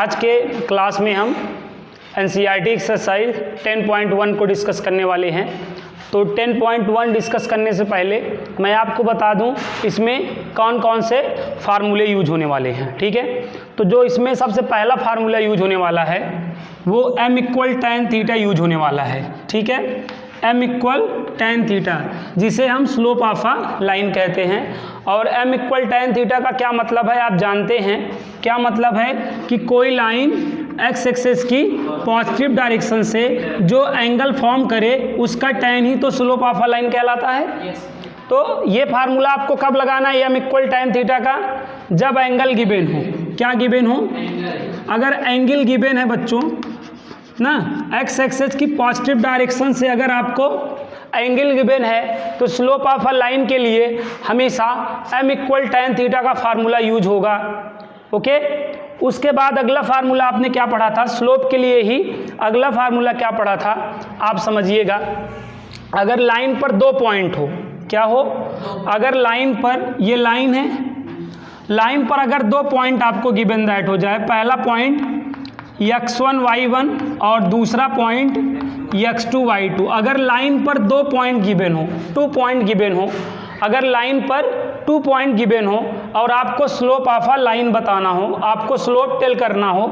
आज के क्लास में हम एनसीईआरटी एक्सरसाइज 10.1 को डिस्कस करने वाले हैं। तो 10.1 डिस्कस करने से पहले मैं आपको बता दूं इसमें कौन कौन से फार्मूले यूज होने वाले हैं। ठीक है, तो जो इसमें सबसे पहला फार्मूला यूज होने वाला है वो m equal tan theta use होने वाला है। ठीक है, m इक्वल tan थीटा, जिसे हम स्लोप ऑफ अ लाइन कहते हैं। और m इक्वल tan थीटा का क्या मतलब है आप जानते हैं। क्या मतलब है कि कोई लाइन x एक्सिस की पॉजिटिव डायरेक्शन से जो एंगल फॉर्म करे उसका tan ही तो स्लोप ऑफ अ लाइन कहलाता है। तो ये फार्मूला आपको कब लगाना है m इक्वल tan थीटा का, जब एंगल गिवन हो। क्या गिवन हो? अगर एंगल गिवन है बच्चों ना, x एक्सिस की पॉजिटिव डायरेक्शन से अगर आपको एंगल गिवन है तो स्लोप ऑफ अ लाइन के लिए हमेशा m इक्वल tan थीटा का फार्मूला यूज होगा। ओके, उसके बाद अगला फार्मूला आपने क्या पढ़ा था स्लोप के लिए ही, अगला फार्मूला क्या पढ़ा था आप समझिएगा। अगर लाइन पर दो पॉइंट हो, क्या हो? अगर लाइन पर, ये लाइन है, लाइन पर अगर दो पॉइंट आपको गिवन दैट हो जाए, पहला पॉइंट x1 y1 और दूसरा पॉइंट x2 y2। अगर लाइन पर दो पॉइंट गिवन हो, 2 पॉइंट गिवन हो, अगर लाइन पर 2 पॉइंट गिवन हो और आपको स्लोप ऑफ अ लाइन बताना हो, आपको स्लोप टेल करना हो,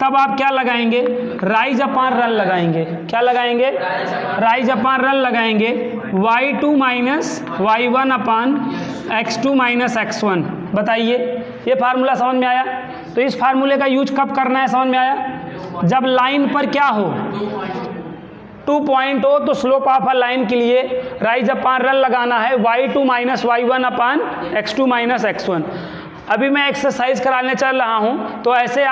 तब आप क्या लगाएंगे? राइज अपॉन रन लगाएंगे। क्या लगाएंगे? राइज अपॉन रन लगाएंगे। y2 minus y1 upon x2 minus x1। बताइए, ये फार्मूला समझ में आया? तो इस फार्मूले का यूज कब करना है समझ में आया? जब लाइन पर क्या हो, 2 पॉइंट हो, तो स्लोप ऑफ अ लाइन के लिए राइज अपॉन रन लगाना है y2 minus y1 upon x2 minus x1। अभी मैं एक्सरसाइज कराने चल रहा हूँ, तो ऐसे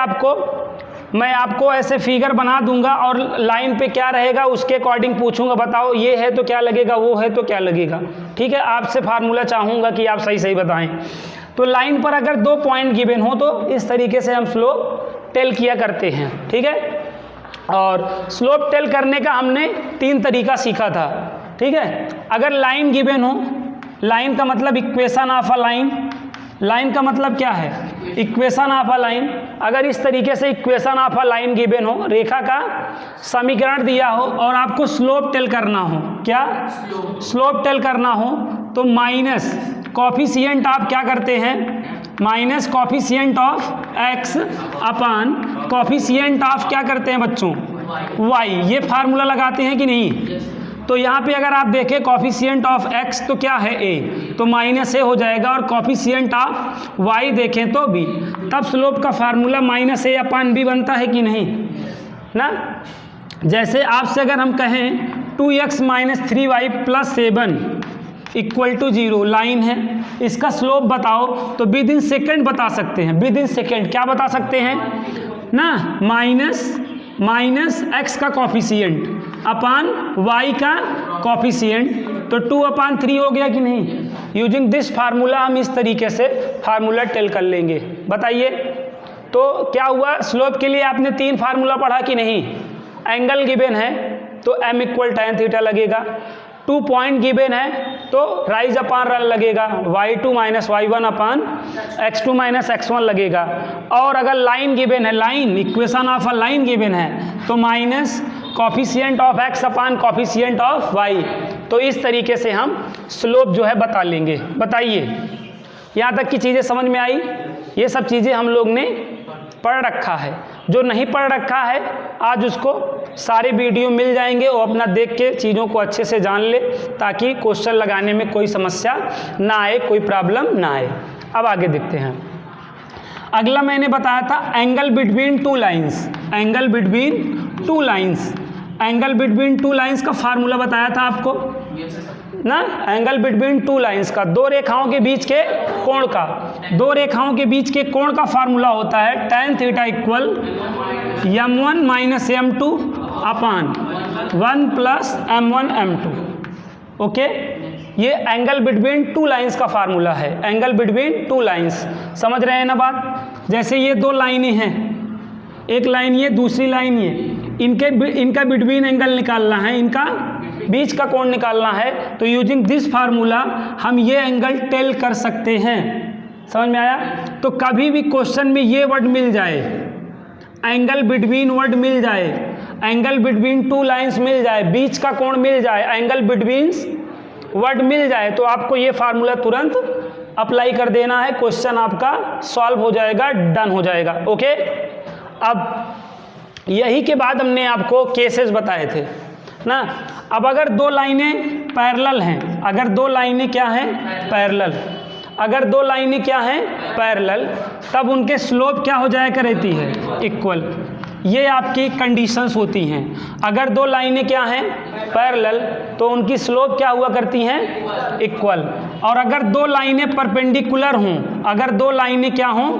मैं आपको ऐसे फिगर बना दूंगा और लाइन पे क्या रहेगा उसके अकॉर्डिंग पूछूंगा, बताओ ये है तो क्या लगेगा, वो है तो क्या लगेगा। ठीक है, आपसे फार्मूला चाहूँगा कि आप सही सही बताएं। तो लाइन पर अगर 2 पॉइंट गिवन हो तो इस तरीके से हम स्लोप टेल किया करते हैं। ठीक है, और स्लोप टेल करने का हमने 3 तरीका सीखा था। ठीक है, अगर लाइन गिवन हो, लाइन का मतलब equation of a line, line का मतलब क्या है? Equation of a line. अगर इस तरीके से equation of a line given हो, रेखा का समीकरण दिया हो और आपको स्लोप टेल करना हो, क्या स्लोप टेल करना हो, तो माइनस कॉफिशिएंट आप क्या करते हैं? Minus coefficient of x upon coefficient of क्या करते हैं बच्चों? y। ये फार्मूला लगाते हैं कि नहीं? तो यहाँ पे अगर आप देखें कॉफिशिएंट ऑफ x तो क्या है a, तो माइनस a हो जाएगा, और कॉफिशिएंट ऑफ y देखें तो b। तब स्लोप का formula minus a upon b बनता है कि नहीं ना। जैसे आपसे अगर हम कहें 2x minus 3y plus 7 equal to 0, line है, इसका स्लोप बताओ, तो विद इन सेकेंड बता सकते हैं। विद इन सेकेंड क्या बता सकते हैं ना, माइनस x का कॉफिशिएंट अपॉन y का कॉफिशिएंट, तो 2/3 हो गया कि नहीं। यूजिंग दिस फार्मूला हम इस तरीके से फार्मूला टेल कर लेंगे। बताइए, तो क्या हुआ? स्लोप के लिए आपने 3 फार्मूला पढ़ा कि नहीं? एंगल गिवन है तो m इक्वल tan थीटा लगेगा, 2 पॉइंट गिवन है तो राइज अपॉन रन लगेगा, y2 minus y1 upon x2 minus x1 लगेगा। और अगर लाइन गिवन है, line equation of a line given है, तो minus coefficient of x upon coefficient of y। तो इस तरीके से हम स्लोप जो है बता लेंगे। बताइए, यहाँ तक की चीज़ें समझ में आई? ये सब चीज़ें हम लोग ने पढ़ रखा है। जो नहीं पढ़ रखा है आज उसको सारे वीडियो मिल जाएंगे, वो अपना देख के चीज़ों को अच्छे से जान ले, ताकि क्वेश्चन लगाने में कोई समस्या ना आए, कोई प्रॉब्लम ना आए। अब आगे देखते हैं। अगला मैंने बताया था angle between 2 lines. Angle between 2 lines, angle between 2 lines का फार्मूला बताया था आपको ना। एंगल बिटवीन 2 लाइंस का, 2 रेखाओं के बीच के कोण का, 2 रेखाओं के बीच के कोण का फार्मूला होता है tan theta equal m1 minus m2 upon 1 plus m1 m2। Okay, ये एंगल बिटवीन 2 लाइंस का फार्मूला है। एंगल बिटवीन 2 लाइंस, समझ रहे हैं ना बात? जैसे ये 2 लाइनें हैं, एक लाइन ये, दूसरी लाइन ये, इनका बिटवीन एंगल निकालना है, इनका बीच का कोण निकालना है। तो यूजिंग दिस फार्मूला हम ये एंगल टेल कर सकते हैं। समझ में आया? तो कभी भी क्वेश्चन में ये वर्ड मिल जाए एंगल बिटवीन वर्ड मिल जाए, एंगल बिटवीन टू लाइंस मिल जाए, बीच का कोण मिल जाए, एंगल बिटवीन वर्ड मिल जाए, तो आपको ये फार्मूला तुरंत अप्लाई कर देना है, क्वेश्चन आपका सॉल्व हो जाएगा, डन हो जाएगा। ओके, अब यही के बाद हमने आपको केसेस बताए थे ना। अब अगर दो लाइनें पैरेलल हैं, अगर दो लाइनें क्या हैं, पैरेलल, अगर दो लाइनें क्या हैं, पैरेलल, तब उनके स्लोप क्या हो जाया करती है, इक्वल। ये आपकी कंडीशंस होती हैं। अगर दो लाइनें क्या हैं, पैरेलल, तो उनकी स्लोप क्या हुआ करती हैं, इक्वल। और अगर दो लाइनें परपेंडिकुलर हों, अगर दो लाइनें क्या हों,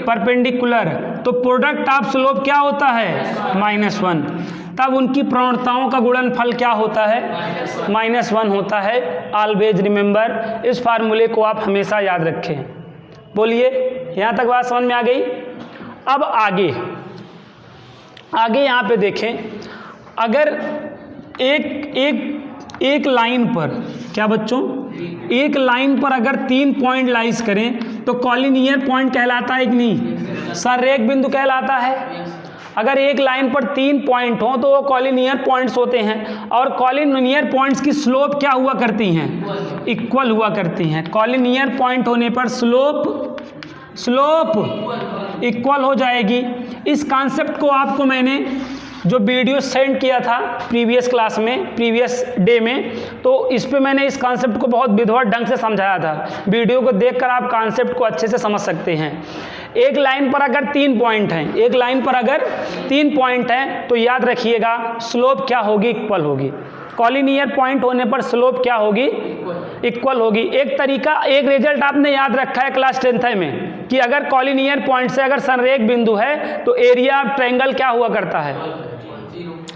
परपेंडिकुलर, तो प्रोडक्ट ऑफ स्लोप क्या होता है, -1। तब उनकी प्रवणताओं का गुणनफल क्या होता है, -1 होता है। ऑलवेज रिमेंबर, इस फार्मूले को आप हमेशा याद रखें। बोलिए, यहाँ तक बात समझ में आ गई। अब आगे यहाँ पे देखें, अगर एक लाइन पर, क्या बच्चों, एक लाइन पर अगर 3 पॉइंट लाइज करें तो कॉलिनियर पॉइंट कहलाता है कि नहीं, संरेख बिंदु कहलाता है। अगर एक लाइन पर 3 पॉइंट हो तो वो कॉलिनियर पॉइंट्स होते हैं, और कॉलिनियर पॉइंट्स की स्लोप क्या हुआ करती हैं, इक्वल हुआ करती हैं। कॉलिनियर पॉइंट होने पर स्लोप इक्वल हो जाएगी। इस कॉन्सेप्ट को आपको मैंने जो वीडियो सेंड किया था प्रीवियस क्लास में, प्रीवियस डे में, तो इस पे मैंने इस कॉन्सेप्ट को बहुत विधिवत ढंग से समझाया था। वीडियो को देखकर आप कॉन्सेप्ट को अच्छे से समझ सकते हैं। एक लाइन पर अगर 3 पॉइंट हैं, एक लाइन पर अगर 3 पॉइंट हैं, तो याद रखिएगा स्लोप क्या होगी, इक्वल होगी। कॉलिनियर पॉइंट होने पर स्लोप क्या होगी, इक्वल होगी। एक तरीका, एक रिजल्ट आपने याद रखा है क्लास 10th में, कि अगर कॉलिनियर पॉइंट से अगर संरेख बिंदु है तो एरिया ऑफ ट्रायंगल क्या हुआ करता है,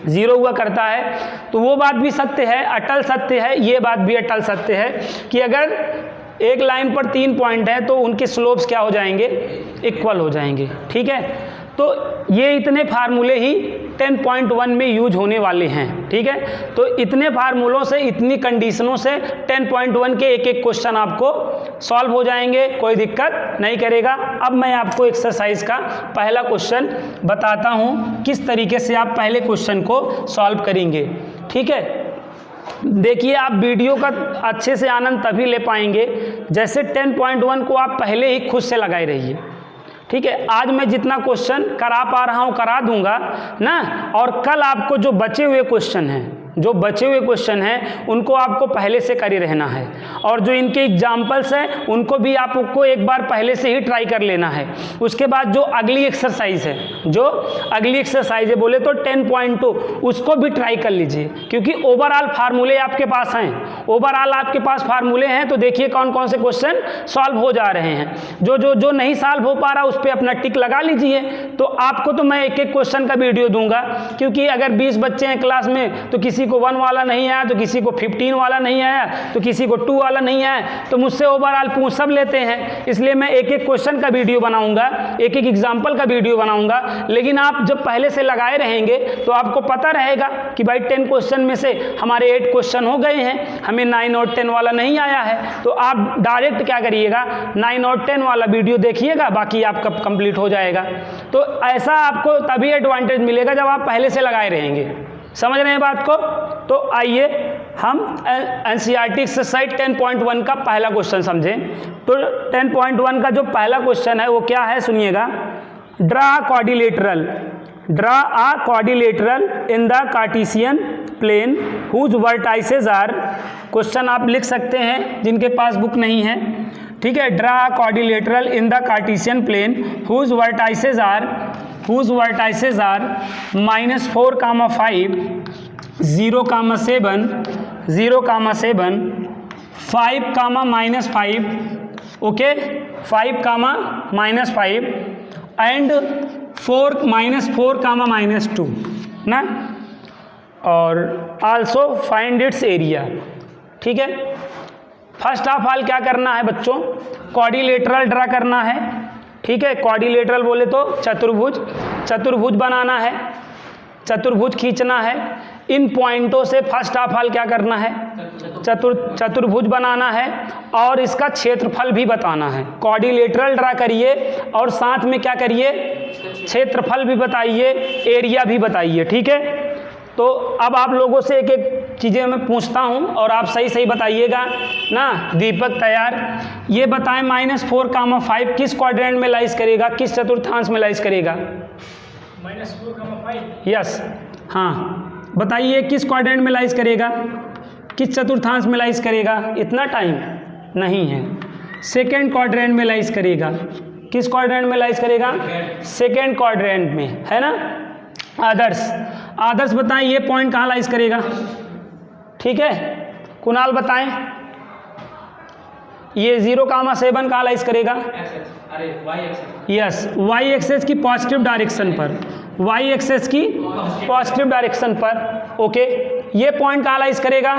0 हुआ करता है। तो वो बात भी सत्य है, अटल सत्य है, ये बात भी अटल सत्य है कि अगर एक लाइन पर 3 पॉइंट है तो उनके स्लोप्स क्या हो जाएंगे, इक्वल हो जाएंगे। ठीक है, तो ये इतने फार्मूले ही 10.1 में यूज होने वाले हैं। ठीक है, तो इतने फार्मूलों से, इतनी कंडीशनों से 10.1 के एक क्वेश्चन आपको सॉल्व हो जाएंगे, कोई दिक्कत नहीं करेगा। अब मैं आपको एक्सरसाइज का पहला क्वेश्चन बताता हूँ, किस तरीके से आप पहले क्वेश्चन को सॉल्व करेंगे। ठीक है, देखिए, आप वीडियो का अच्छे से आनंद तभी ले पाएंगे जैसे 10.1 को आप पहले ही खुद से लगाए रहिए। ठीक है, आज मैं जितना क्वेश्चन करा पा रहा हूँ करा दूंगा ना, और कल आपको जो बचे हुए क्वेश्चन हैं उनको आपको पहले से करे रहना है, और जो इनके एग्जाम्पल्स हैं उनको भी आपको एक बार पहले से ही ट्राई कर लेना है। उसके बाद जो अगली एक्सरसाइज है, बोले तो 10.2, उसको भी ट्राई कर लीजिए, क्योंकि ओवरऑल फार्मूले आपके पास हैं। तो देखिए कौन कौन से क्वेश्चन सॉल्व हो जा रहे हैं। जो नहीं सॉल्व हो पा रहा उस पर अपना टिक लगा लीजिए। तो आपको तो मैं एक क्वेश्चन का वीडियो दूंगा, क्योंकि अगर 20 बच्चे हैं क्लास में तो किसी को 1 वाला नहीं आया, तो किसी को 15 वाला नहीं आया, तो किसी को 2 वाला नहीं आया, तो मुझसे ओवरऑल पूछ सब लेते हैं। इसलिए मैं एक क्वेश्चन का वीडियो बनाऊंगा, एक एग्जाम्पल का वीडियो बनाऊंगा। लेकिन आप जब पहले से लगाए रहेंगे तो आपको पता रहेगा कि भाई 10 क्वेश्चन में से हमारे 8 क्वेश्चन हो गए हैं, हमें 9 और 10 वाला नहीं आया है। तो आप डायरेक्ट क्या करिएगा, 9 और 10 वाला वीडियो देखिएगा, बाकी आपका कंप्लीट हो जाएगा। तो ऐसा आपको तभी एडवांटेज मिलेगा जब आप पहले से लगाए रहेंगे। समझ रहे हैं बात को? तो आइए हम एनसीईआरटी एक्सरसाइज 10.1 का पहला क्वेश्चन समझें। तो 10.1 का जो पहला क्वेश्चन है वो क्या है, सुनिएगा। Draw a quadrilateral in the Cartesian plane whose vertices are, question आप लिख सकते हैं जिनके पास बुक नहीं है। ठीक है, draw a quadrilateral in the Cartesian plane whose vertices are -4, 5, 0,7, 0,7, 5, -5, okay, 5, -5 and 4, -2 ना, और आल्सो फाइंड इट्स एरिया। ठीक है, फर्स्ट ऑफ ऑल क्या करना है बच्चों, क्वाड्रिलेटरल ड्रा करना है। ठीक है, क्वाड्रिलेटरल बोले तो चतुर्भुज बनाना है, चतुर्भुज खींचना है। इन पॉइंटों से फर्स्ट ऑफ ऑल क्या करना है, चतुर्भुज बनाना है और इसका क्षेत्रफल भी बताना है। क्वाड्रिलेटरल ड्रा करिए और साथ में क्या करिए, क्षेत्रफल भी बताइए, एरिया भी बताइए, ठीक है। तो अब आप लोगों से एक एक चीज़ें मैं पूछता हूँ और आप सही सही बताइएगा ना। दीपक तैयार, ये बताएं -4, 5 किस क्वाड्रेंट में लाइज करेगा, किस चतुर्थांश में लाइज करेगा? -4, 5। यस, हाँ बताइए किस क्वाड्रेंट में लाइज करेगा, किस चतुर्थांश में लाइज करेगा? इतना टाइम नहीं है। सेकेंड क्वाड्रेंट में लाइज करेगा। किस क्वाड्रेंट में लाइज करेगा? सेकेंड क्वाड्रेंट में, है ना। आदर्श बताएं ये पॉइंट कहाँ लाइज करेगा? ठीक है, कुणाल बताएं ये 0,7 कहाँ लाइज करेगा? यस, वाई एक्सेस की पॉजिटिव डायरेक्शन पर, वाई एक्सेस की पॉजिटिव डायरेक्शन पर। ओके, ये पॉइंट कहाँ लाइज करेगा?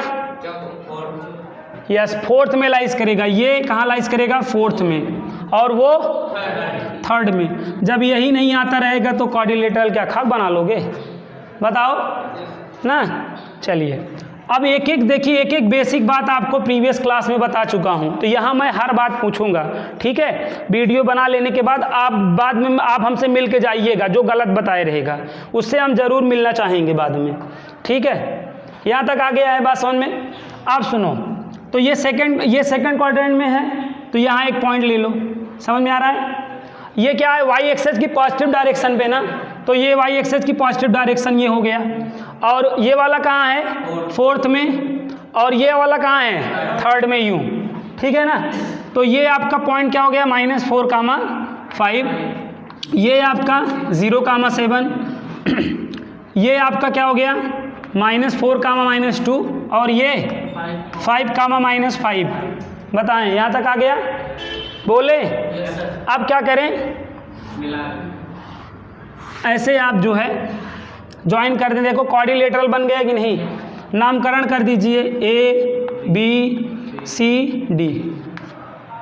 यस, फोर्थ में लाइज करेगा। ये कहाँ लाइज करेगा? फोर्थ में, और वो थर्ड में। जब यही नहीं आता रहेगा तो क्वाड्रिलेटरल क्या खाक बना लोगे? बताओ ना। चलिए अब एक एक देखिए, एक एक बेसिक बात आपको प्रीवियस क्लास में बता चुका हूँ, तो यहाँ मैं हर बात पूछूंगा, ठीक है। वीडियो बना लेने के बाद बाद में आप हमसे मिल के जाइएगा, जो गलत बताए रहेगा उससे हम ज़रूर मिलना चाहेंगे बाद में, ठीक है। यहाँ तक आ गया है बात समझ में? आप सुनो, तो ये सेकंड क्वाड्रेंट में है, तो यहाँ एक पॉइंट ले लो, समझ में आ रहा है? ये क्या है? वाई एक्सेस की पॉजिटिव डायरेक्शन पे ना, तो ये वाई एक्सेस की पॉजिटिव डायरेक्शन ये हो गया, और ये वाला कहाँ है? फोर्थ में, और ये वाला कहाँ है? थर्ड में, यूँ, ठीक है ना। तो ये आपका पॉइंट क्या हो गया? -4, 5। ये आपका 0,7, ये आपका क्या हो गया? -4, -2, और ये 5, -5। बताएं, यहाँ तक आ गया? बोले अब क्या करें? ऐसे आप जो है ज्वाइन कर दें। देखो क्वाड्रिलेटरल बन गया कि नहीं? नामकरण कर दीजिए A B C D।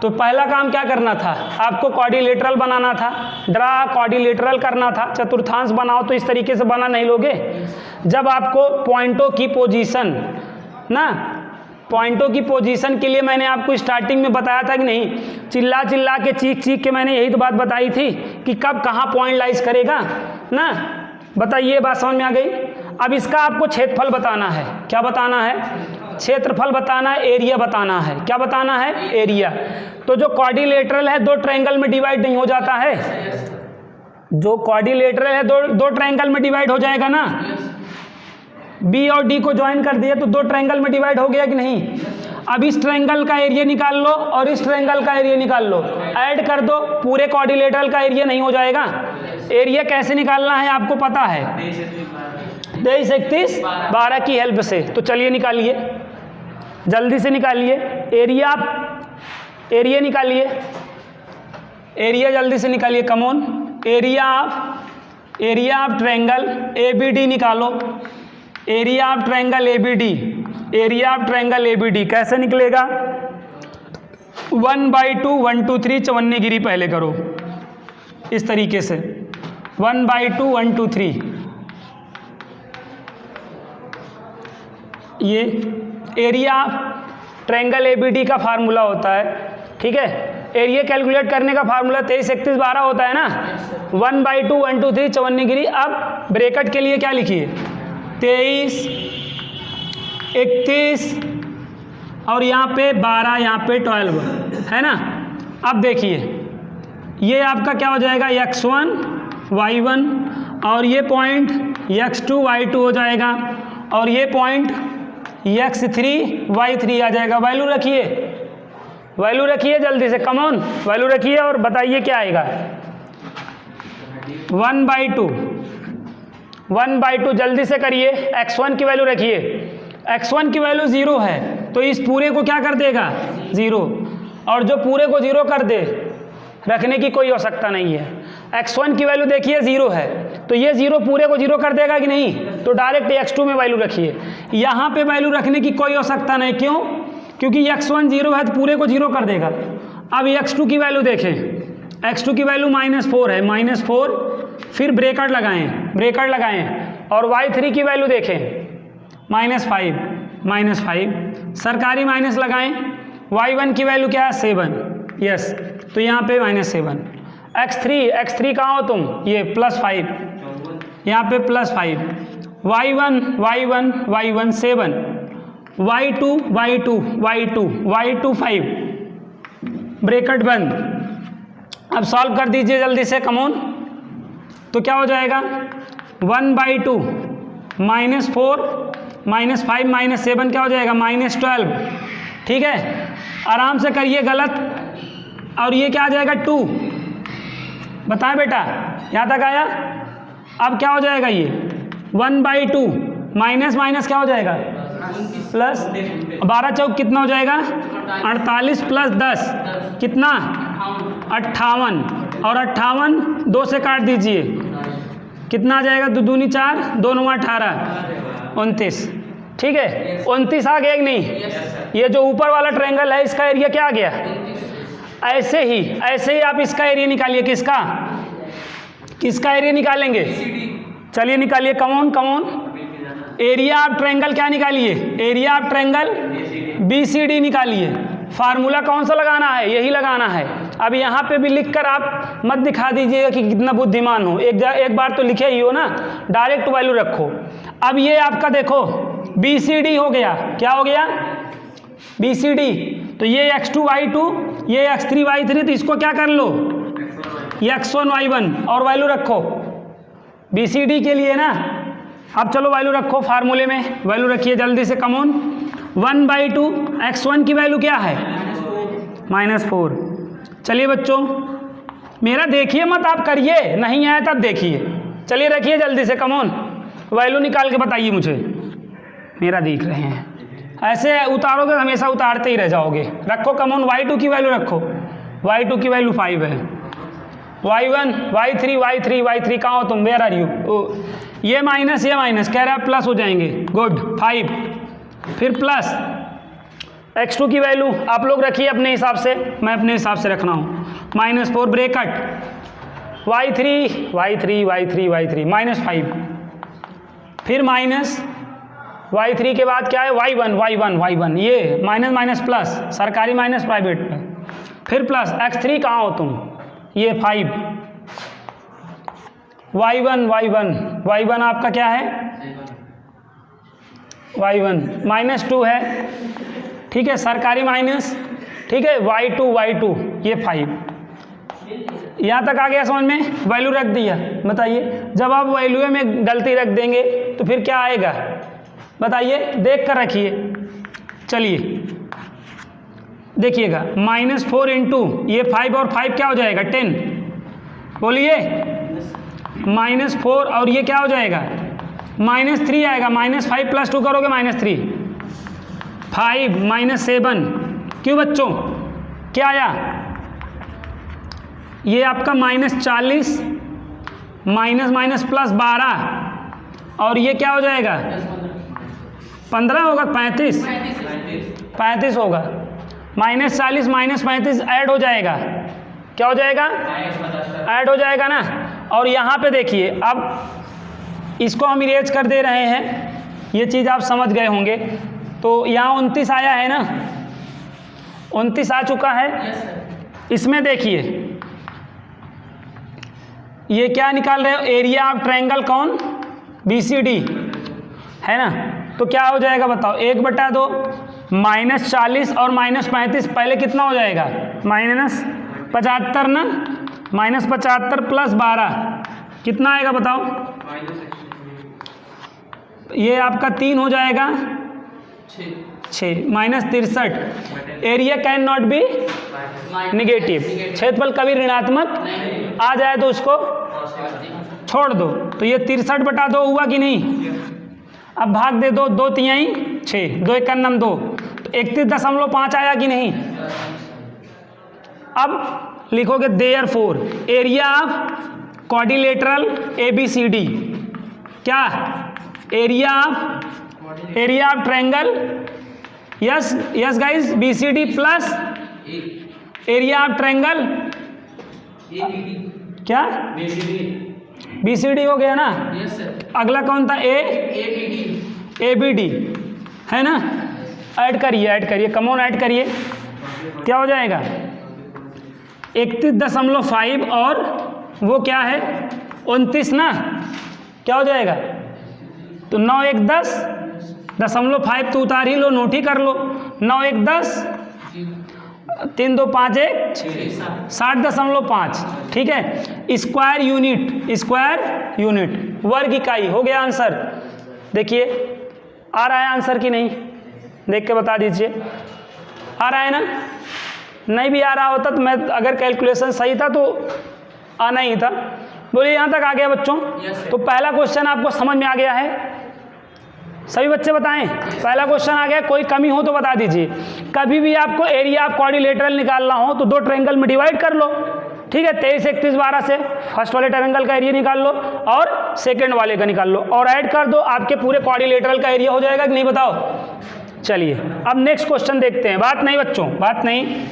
तो पहला काम क्या करना था? आपको क्वाड्रिलेटरल बनाना था, ड्रा क्वाड्रिलेटरल करना था। चतुर्थांश बनाओ तो इस तरीके से बना नहीं लोगे। जब आपको पॉइंटों की पोजीशन ना, पॉइंटों की पोजीशन के लिए मैंने आपको स्टार्टिंग में बताया था कि नहीं? चिल्ला चिल्ला के चीख के मैंने यही तो बात बताई थी कि कब कहाँ पॉइंट लाइज करेगा ना। बताइए, बात समझ में आ गई? अब इसका आपको क्षेत्रफल बताना है। क्या बताना है? क्षेत्रफल बताना है, एरिया बताना है। क्या बताना है? एरिया। तो जो क्वाड्रिलेटरल है दो ट्रायंगल में डिवाइड नहीं हो जाता है? जो क्वाड्रिलेटरल है दो ट्रायंगल में डिवाइड हो जाएगा ना। बी और डी को ज्वाइन कर दिया तो दो ट्रायंगल में डिवाइड हो गया कि नहीं? अब इस ट्रायंगल का एरिया निकाल लो और इस ट्रायंगल का एरिया निकाल लो, ऐड कर दो, पूरे क्वाड्रिलेटरल का एरिया नहीं हो जाएगा? एरिया कैसे निकालना है आपको पता है? 23, 31, 12 की हेल्प से। तो चलिए निकालिए, जल्दी से निकालिए एरिया। आप एरिया निकालिए, एरिया जल्दी से निकालिए, come on. Area of triangle ABD निकालो। Area of triangle ABD, area of triangle ABD कैसे निकलेगा? 1/2 1 2 3 चवन्नीगिरी पहले करो इस तरीके से, 1/2 1 2 3। ये एरिया ट्रायंगल ABD का फार्मूला होता है, ठीक है। एरिया कैलकुलेट करने का फार्मूला 23, 31, 12 होता है ना। 1/2 1 2 3 चवन्नीगिरी। अब ब्रैकेट के लिए क्या लिखिए? 23, 31 और यहाँ पे 12, यहाँ पे 12, है ना। अब देखिए ये आपका क्या हो जाएगा? x1 y1, और ये पॉइंट x2 y2 हो जाएगा, और ये पॉइंट x3 y3 आ जाएगा। वैल्यू रखिए, वैल्यू रखिए जल्दी से, कम ऑन वैल्यू रखिए और बताइए क्या आएगा। 1/2 जल्दी से करिए। x1 की वैल्यू रखिए, x1 की वैल्यू 0 है तो इस पूरे को क्या कर देगा? 0, और जो पूरे को 0 कर दे रखने की कोई आवश्यकता नहीं है। x1 की वैल्यू देखिए 0 है तो ये 0 पूरे को 0 कर देगा कि नहीं? तो डायरेक्ट x2 में वैल्यू रखिए। यहाँ पे वैल्यू रखने की कोई आवश्यकता नहीं, क्यों? क्योंकि x1 0 है तो पूरे को 0 कर देगा। अब x2 की वैल्यू देखें, x2 की वैल्यू -4 है, -4, फिर ब्रैकेट लगाएं, और y3 की वैल्यू देखें -5, सरकारी माइनस लगाएं, y1 की वैल्यू क्या है 7, यस, तो यहाँ पे -7। x3 कहाँ हो तुम, ये +5, यहाँ पे +5, y1 7, y2 5, ब्रैकेट बंद। अब सॉल्व कर दीजिए जल्दी से, कमोन। तो क्या हो जाएगा 1/2 -4 -5 -7 क्या हो जाएगा -12, ठीक है। आराम से करिए, गलत, और ये क्या आ जाएगा 2, बताएं बेटा, यहाँ तक आया। अब क्या हो जाएगा ये 1/2 माइनस क्या हो जाएगा प्लस, 12 चौक कितना हो जाएगा 48 + 10 कितना 58, और 58 2 से काट दीजिए, कितना आ जाएगा 2 दूनी 4 2 9 18 29, ठीक है। 29 आ गया कि नहीं? ये जो ऊपर वाला ट्रायंगल है इसका एरिया क्या आ गया? ऐसे ही आप इसका एरिया निकालिए, किसका एरिया निकालेंगे? चलिए निकालिए, कमोन। एरिया ऑफ ट्रायंगल क्या निकालिए? एरिया ऑफ ट्रायंगल BCD निकालिए। फार्मूला कौन सा लगाना है? यही लगाना है। अब यहाँ पे भी लिखकर आप मत दिखा दीजिएगा कि कितना बुद्धिमान हो, एक बार तो लिखे ही हो ना, डायरेक्ट वैल्यू रखो। अब ये आपका देखो BCD हो गया, क्या हो गया BCD। तो ये x2 y2, ये x3 y3, तो इसको क्या कर लो x1 y1 और वैल्यू रखो BCD के लिए ना। अब चलो वैल्यू रखो, फार्मूले में वैल्यू रखिए जल्दी से, कमोन। 1/2 x1 की वैल्यू क्या है -4। चलिए बच्चों, मेरा देखिए मत, आप करिए, नहीं आया तब देखिए। चलिए रखिए जल्दी से, कमोन, वैल्यू निकाल के बताइए मुझे, मेरा देख रहे हैं। ऐसे उतारोगे हमेशा उतारते ही रह जाओगे। रखो कमोन, y2 की वैल्यू रखो, y2 की वैल्यू 5 है, y1 y3 कहाँ हो तुम, वेयर आर यू? ये माइनस कह रहा है प्लस हो जाएंगे, गुड 5, फिर प्लस x2 की वैल्यू आप लोग रखिए अपने हिसाब से, मैं अपने हिसाब से रख रहा हूँ, -4 ब्रैकेट, y3 -5, फिर माइनस y3 के बाद क्या है y1, ये माइनस प्लस, सरकारी माइनस प्राइवेट पे, फिर प्लस x3 कहाँ हो तुम, ये 5, y1 आपका क्या है y1 -2 है, ठीक है, सरकारी माइनस, ठीक है, y2 ये 5। यहाँ तक आ गया समझ में? वैल्यू रख दिया। बताइए, जब आप वैल्यू में गलती रख देंगे तो फिर क्या आएगा बताइए, देख कर रखिए। चलिए देखिएगा, -4 इंटू ये 5 और 5 क्या हो जाएगा 10, बोलिए -4 और ये क्या हो जाएगा -3 आएगा, -5 + 2 करोगे -3, 5 -7, क्यों बच्चों क्या आया? ये आपका -40 माइनस प्लस 12 और ये क्या हो जाएगा 15 होगा, 35 होगा, -40 -35 ऐड हो जाएगा, क्या हो जाएगा ऐड हो जाएगा ना। और यहाँ पे देखिए, अब इसको हम इरेज कर दे रहे हैं, ये चीज़ आप समझ गए होंगे। तो यहाँ 29 आया है ना, 29 आ चुका है। इसमें देखिए ये क्या निकाल रहे हो, एरिया ऑफ ट्रायंगल कौन BCD है ना। तो क्या हो जाएगा बताओ, 1/2 -40 और -35 पहले कितना हो जाएगा -75 ना, -75 + 12 कितना आएगा बताओ, ये आपका 3 हो जाएगा 6 -63। Area can not be negative, क्षेत्रफल कभी ऋणात्मक आ जाए तो उसको छोड़ दो। तो ये 63/2 हुआ कि नहीं? अब भाग दे दो, 2 तिहाई 6, 2 1 2, तो 31.5 आया कि नहीं? अब लिखोगे therefore area of quadrilateral ABCD, क्या area of triangle, yes guys, BCD plus area of triangle क्या BCD हो गया ना। अगला कौन था? ABD है ना। ऐड करिए, कमॉन ऐड करिए, क्या हो जाएगा 31.5 और वो क्या है 29 ना, क्या हो जाएगा, तो 9 1 10, 0.5 तो उतार ही लो, नोट ही कर लो, 9 1 10, 3 2 5 1 60.5, ठीक है। स्क्वायर यूनिट वर्ग इकाई हो गया आंसर। देखिए आ रहा है आंसर कि नहीं, देख के बता दीजिए, आ रहा है ना, नहीं भी आ रहा होता तो मैं अगर कैलकुलेशन सही था तो आना ही था। बोलिए यहाँ तक आ गया बच्चों? तो पहला क्वेश्चन आपको समझ में आ गया है, सभी बच्चे बताएं, पहला क्वेश्चन आ गया, कोई कमी हो तो बता दीजिए। कभी भी आपको एरिया ऑफ क्वाड्रिलेटरल निकालना हो तो 2 ट्रायंगल में डिवाइड कर लो, ठीक है, 23 31 12 से फर्स्ट वाले ट्रायंगल का एरिया निकाल लो और सेकंड वाले का निकाल लो और ऐड कर दो, आपके पूरे क्वाड्रिलेटरल का एरिया हो जाएगा कि नहीं बताओ। चलिए अब नेक्स्ट क्वेश्चन देखते हैं, बात नहीं बच्चों, बात नहीं।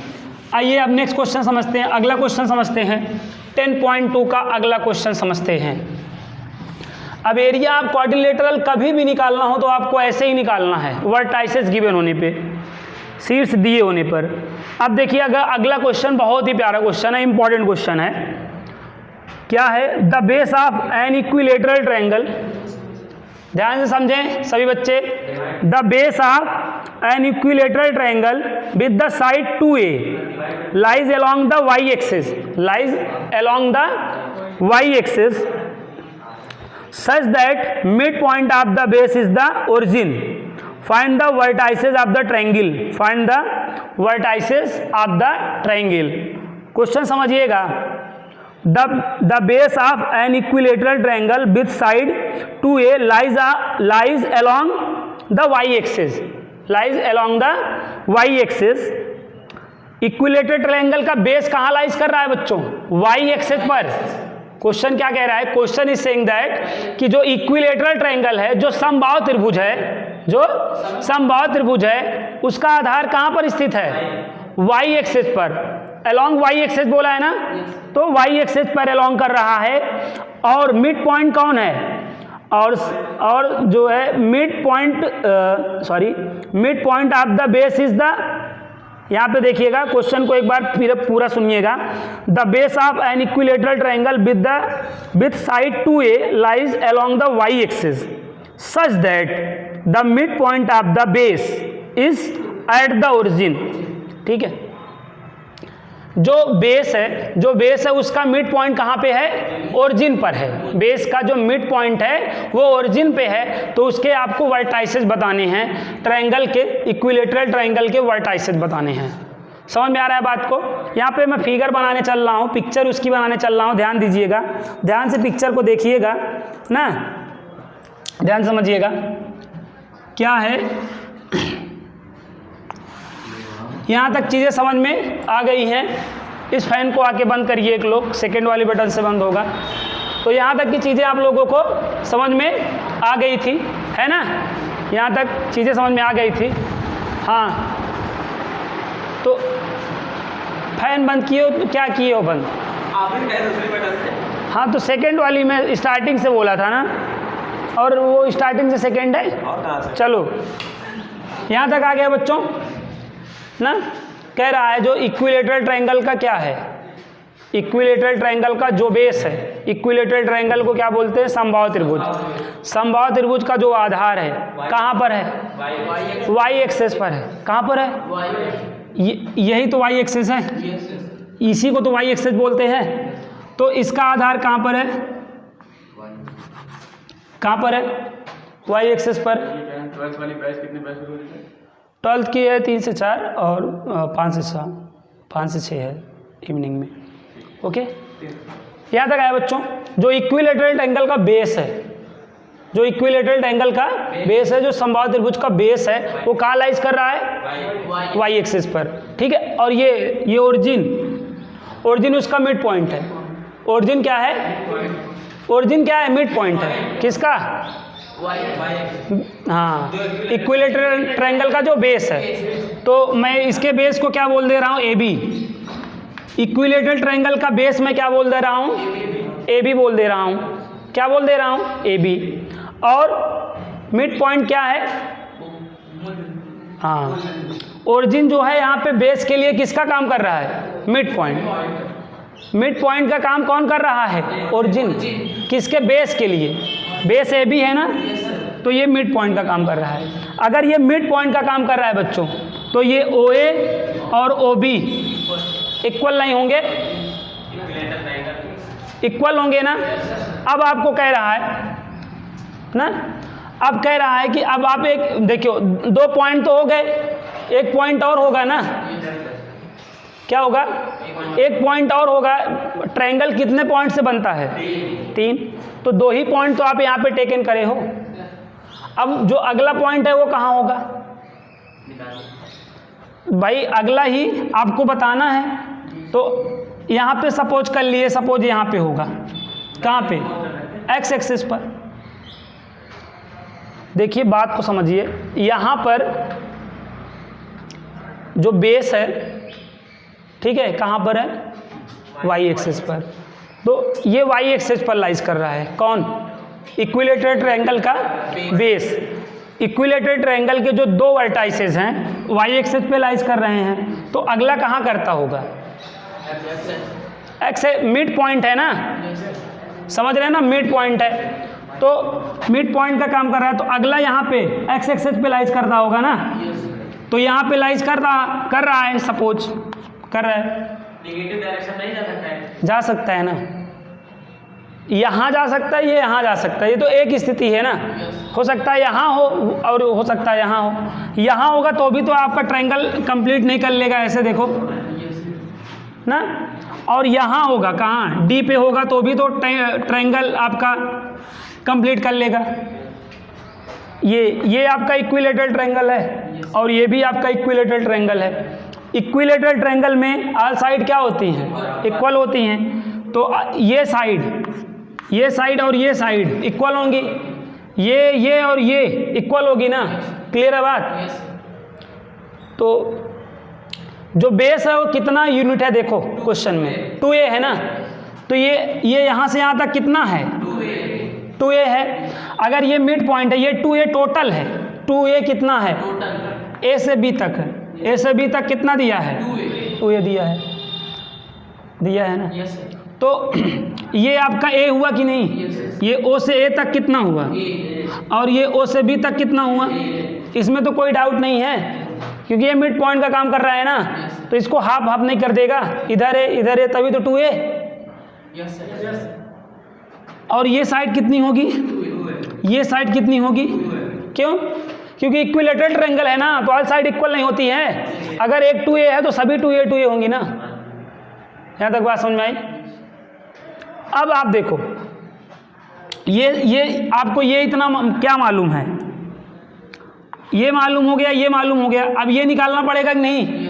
आइए अब नेक्स्ट क्वेश्चन समझते हैं, अगला क्वेश्चन समझते हैं, 10.2 का अगला क्वेश्चन समझते हैं। अब एरिया आप क्वाड्रिलेटरल कभी भी निकालना हो तो आपको ऐसे ही निकालना है, वर्टाइसेस गिवन होने पे, शीर्ष दिए होने पर। अब देखिए अगला क्वेश्चन बहुत ही प्यारा क्वेश्चन है, इंपॉर्टेंट क्वेश्चन है। क्या है? The base of an equilateral triangle, ध्यान से समझें सभी बच्चे, the base of an equilateral triangle with the side 2a lies along the y axis, lies along the y axis such that midpoint of the base is the origin. Find the vertices of the triangle. Find the vertices of the triangle. Question समझिएगा, the base of an equilateral triangle with side 2a lies along the y axis. Lies along the y axis. Equilateral triangle का base कहाँ lies कर रहा है बच्चों? y axis पर। Question क्या कह रहा है? क्वेश्चन इज सेइंग दैट कि जो इक्विलेटरल ट्रायंगल है, जो समबाहु त्रिभुज है, जो समबाहु त्रिभुज है, उसका आधार कहाँ पर स्थित है? y एक्सिस पर। अलोंग y एक्सिस बोला है ना, तो y एक्सिस पर अलोंग कर रहा है। और मिड पॉइंट कौन है? और जो है mid point of the base is the, यहाँ पे देखिएगा क्वेश्चन को एक बार पूरा सुनिएगा। The base of an equilateral triangle with side 2a lies along the y axis such that the mid point of the base is at the origin, ठीक है। जो बेस है उसका मिड पॉइंट कहाँ पे है? ओरिजिन पर है। बेस का जो मिड पॉइंट है वो ओरिजिन पे है, तो उसके आपको वर्टाइसेस बताने हैं, ट्रायंगल के, इक्विलेटरल ट्रायंगल के वर्टाइसेस बताने हैं। समझ में आ रहा है बात को? यहाँ पे मैं फिगर बनाने चल रहा हूँ, पिक्चर उसकी बनाने चल रहा हूँ, ध्यान दीजिएगा, ध्यान से पिक्चर को देखिएगा ना, ध्यान समझिएगा क्या है। यहाँ तक चीज़ें समझ में आ गई हैं। इस फैन को आके बंद करिए एक लोग, सेकेंड वाली बटन से बंद होगा। तो यहाँ तक की चीज़ें आप लोगों को समझ में आ गई थी, है ना? यहाँ तक चीज़ें समझ में आ गई थी, हाँ। तो फैन बंद किए हो, क्या किए हो बंद? दूसरी बटन से। हाँ, तो सेकेंड वाली मैं स्टार्टिंग से बोला था ना, और वो स्टार्टिंग से सेकेंड है। चलो यहाँ तक आ गया बच्चों ना। कह रहा है जो इक्विलेटरल ट्रायंगल का क्या है? इक्विलेटरल ट्रायंगल का जो बेस है, इक्विलेटरल ट्रायंगल को क्या बोलते हैं? समबाहु त्रिभुज। समबाहु त्रिभुज का जो आधार है कहाँ पर है? y एक्सिस पर है। कहाँ पर है? यही तो y एक्सिस है, इसी को तो y एक्सिस बोलते हैं। तो इसका आधार कहाँ पर है? कहाँ पर है? y एक्सिस पर। 12th की है 3 से 4 और 5 से 6 है इवनिंग में। ओके, यहाँ तक आया बच्चों। जो इक्विलेटरल ट्रायंगल का बेस है, जो इक्विलेटरल ट्रायंगल का बेस है, जो समबाहु त्रिभुज का बेस है, वो कहाँ लाइज कर रहा है? y एक्सिस पर, ठीक है। और ये ओरिजिन उसका मिड पॉइंट है। ओरिजिन क्या है? ओरिजिन क्या है? मिड पॉइंट है। किसका? हाँ, इक्विलेटरल ट्रायंगल का जो बेस है। तो मैं इसके बेस को क्या बोल दे रहा हूँ? AB। इक्विलेटरल ट्रायंगल का बेस मैं क्या बोल दे रहा हूँ? AB बोल दे रहा हूँ। क्या बोल दे रहा हूँ? AB। और मिड पॉइंट क्या है? हाँ, ओरिजिन जो है यहाँ पे बेस के लिए किसका काम कर रहा है? Mid point. मिड पॉइंट का काम कौन कर रहा है? ओरिजिन। किसके? बेस के लिए। बेस ए बी है ना, तो ये मिड पॉइंट का काम कर रहा है। अगर ये मिड पॉइंट का काम कर रहा है बच्चों, तो ये ओ ए और ओ बी इक्वल नहीं होंगे? इक्वल होंगे ना। अब आपको कह रहा है ना, अब कह रहा है कि अब आप एक देखियो, 2 पॉइंट तो हो गए, एक पॉइंट और होगा ना। क्या होगा? एक पॉइंट और होगा। ट्रायंगल कितने पॉइंट से बनता है? 3। तो 2 ही पॉइंट तो आप यहाँ पे टेकन करे हो। अब जो अगला पॉइंट है वो कहाँ होगा भाई? अगला ही आपको बताना है। तो यहाँ पे सपोज कर लिए, सपोज यहाँ पे होगा। कहाँ पे? एक्स एक्सिस पर। देखिए बात को समझिए, यहाँ पर जो बेस है, ठीक है, कहाँ पर है? वाई एक्सिस पर। तो ये वाई एक्सिस पर लाइज कर रहा है। कौन? इक्विलेटरल ट्रायंगल का बेस। इक्विलेटरल ट्रायंगल के जो 2 वर्टाइसेस हैं वाई एक्सिस पे लाइज कर रहे हैं। तो अगला कहाँ करता होगा? एक्स मिड पॉइंट है ना, समझ रहे हैं ना, मिड पॉइंट है। तो मिड पॉइंट का काम कर रहा है, तो अगला यहाँ पे एक्स एक्सिस पे लाइज करता होगा ना। तो यहाँ पे लाइज कर रहा है, सपोज कर रहा है। नेगेटिव डायरेक्शन नहीं जा सकता है? जा सकता है ना, यहाँ जा सकता है, ये यहाँ जा सकता है। ये तो एक स्थिति है ना। हो सकता है यहाँ हो और हो सकता है यहाँ हो। यहाँ होगा तो भी तो आपका ट्रायंगल कंप्लीट नहीं कर लेगा, ऐसे देखो ना। और यहाँ होगा, कहाँ? डी पे होगा तो भी तो ट्रायंगल आपका कंप्लीट कर लेगा। ये आपका इक्विलेटरल ट्रायंगल है और ये भी आपका इक्विलेटरल ट्रायंगल है। इक्विलेटरल ट्रायंगल में ऑल साइड क्या होती हैं? इक्वल होती हैं। तो ये साइड और ये साइड इक्वल होंगी, ये और ये इक्वल होगी ना। क्लियर है बात? तो जो बेस है वो कितना यूनिट है? देखो क्वेश्चन में 2a है ना। तो ये यहाँ से यहाँ तक कितना है? 2a है। अगर ये मिड पॉइंट है, ये 2a टोटल है। 2a कितना है? a से b तक है। a से b तक कितना दिया है? 2a दिया है ना। तो ये आपका a हुआ कि नहीं? ये o से a तक कितना हुआ? और ये o से b तक कितना हुआ? इसमें तो कोई डाउट नहीं है, क्योंकि ये मिड पॉइंट का काम कर रहा है ना। तो इसको हाफ नहीं कर देगा, इधर है तभी तो 2a। और ये साइड कितनी होगी? ये साइड कितनी होगी? क्यों? क्योंकि इक्विलेटरल ट्रायंगल है ना, तो ऑल साइड इक्वल नहीं होती है। अगर एक 2a है तो सभी 2a होंगी ना। यहाँ तक बात समझ में आई? अब आप देखो, ये आपको ये इतना क्या मालूम है? ये मालूम हो गया, ये मालूम हो गया। अब ये निकालना पड़ेगा कि नहीं?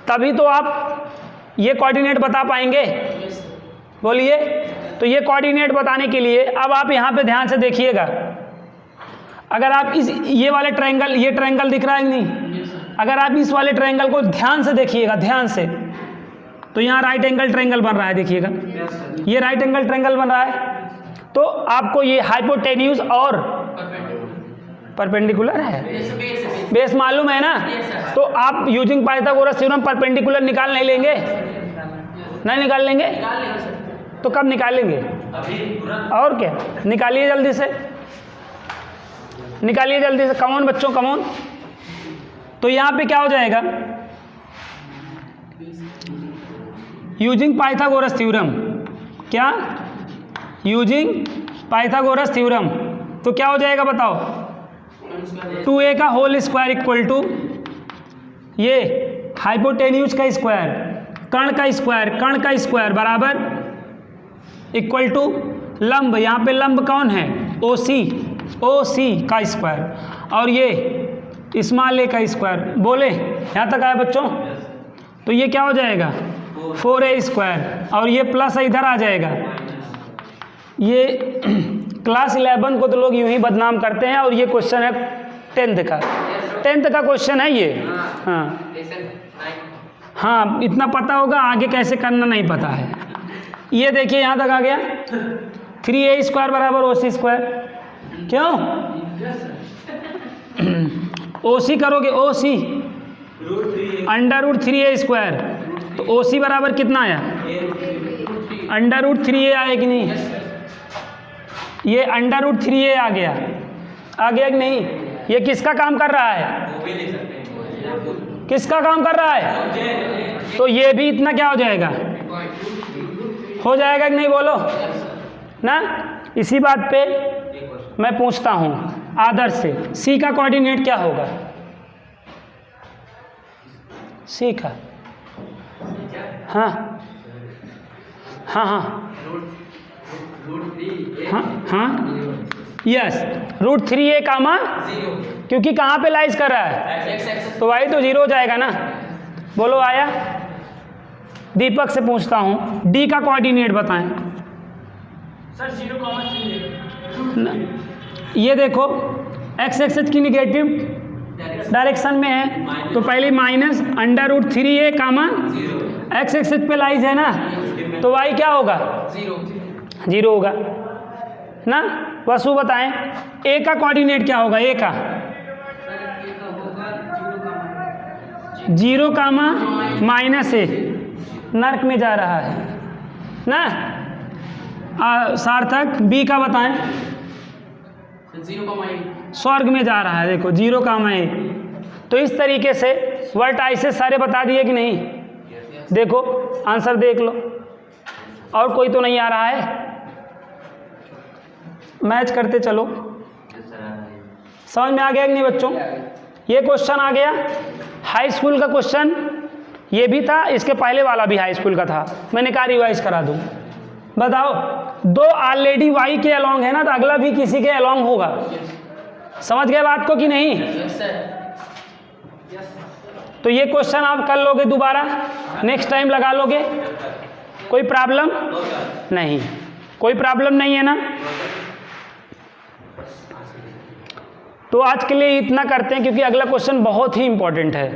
तभी तो आप ये कोऑर्डिनेट बता पाएंगे। बोलिए। तो ये कोऑर्डिनेट बताने के लिए अब आप यहाँ पे ध्यान से देखिएगा। अगर आप ये वाले ट्रायंगल, ये ट्रायंगल दिख रहा है कि नहीं? अगर आप इस वाले ट्रायंगल को ध्यान से देखिएगा, ध्यान से, तो यहाँ राइट एंगल ट्रायंगल बन रहा है। देखिएगा, ये राइट एंगल ट्रायंगल बन रहा है। तो आपको ये हाइपोटेन्यूज और परपेंडिकुलर है, बेस मालूम है ना। तो आप यूजिंग पाइथागोरस थ्योरम परपेंडिकुलर निकाल नहीं लेंगे? नहीं निकाल लेंगे? तो कब निकालेंगे? और क्या, निकालिए जल्दी से, निकालिए जल्दी से। कमॉन बच्चों, कमॉन। तो यहाँ पे क्या हो जाएगा? Using Pythagoras theorem. क्या? Using Pythagoras theorem. तो क्या हो जाएगा बताओ? 2a का होल स्क्वायर इक्वल टू ये हाइपोटेन्यूज का स्क्वायर, कर्ण का स्क्वायर बराबर इक्वल टू लंब। यहाँ पे लंब कौन है? OC का स्क्वायर, और ये स्मॉल a का स्क्वायर। बोले यहाँ तक आया बच्चों? तो ये क्या हो जाएगा? 4a स्क्वायर, और ये प्लस इधर आ जाएगा। ये क्लास 11 को तो लोग यूं ही बदनाम करते हैं, और ये क्वेश्चन है 10th का क्वेश्चन है ये। हाँ, इतना पता होगा, आगे कैसे करना नहीं पता है। ये देखिए यहाँ तक आ गया। 3a स्क्वायर बराबर OC स्क्वायर। क्यों? ओ सी करोगे, ओ सी √3a², तो ओ सी बराबर कितना आया? √3a आया कि नहीं? ये √3a आ गया कि नहीं? ये किसका काम कर रहा है? किसका काम कर रहा है? तो ये भी इतना क्या हो जाएगा? हो जाएगा कि नहीं, बोलो ना। इसी बात पे मैं पूछता हूँ आदर्श से, सी का कोऑर्डिनेट क्या होगा? सी का, हाँ हाँ हाँ हाँ हाँ, यस, √3a कामा, क्योंकि कहाँ पे लाइज कर रहा है? तो वही तो 0 हो जाएगा ना। बोलो आया? दीपक से पूछता हूँ, डी का कोऑर्डिनेट बताएं। सर 0,3 ये देखो एक्स एक्सिस की निगेटिव डायरेक्शन में है, तो पहले माइनस √3a कामा एक्स एक्सिस पे लाइज है ना, तो वाई क्या होगा? 0 होगा ना। वसु बताएं, ए का कोऑर्डिनेट क्या होगा? ए का 0 कामा -a, नर्क में जा रहा है ना। सार्थक बी का बताएं। 0,8 स्वर्ग में जा रहा है, देखो 0 कामा a। तो इस तरीके से वर्टाइसेस सारे बता दिए कि नहीं? देखो आंसर देख लो, और कोई तो नहीं आ रहा है? मैच करते चलो। समझ में आ गया कि नहीं बच्चों? ये क्वेश्चन आ गया हाई स्कूल का क्वेश्चन, ये भी था, इसके पहले वाला भी हाई स्कूल का था, मैंने कहा रिवाइज करा दूं। बताओ, 2 ऑलरेडी वाई के अलोंग है ना, तो अगला भी किसी के अलोंग होगा। समझ गए बात को कि नहीं? तो ये क्वेश्चन आप कर लोगे दोबारा, नेक्स्ट टाइम लगा लोगे, कोई प्रॉब्लम नहीं? कोई प्रॉब्लम नहीं है ना? तो आज के लिए इतना करते हैं, क्योंकि अगला क्वेश्चन बहुत ही इंपॉर्टेंट है।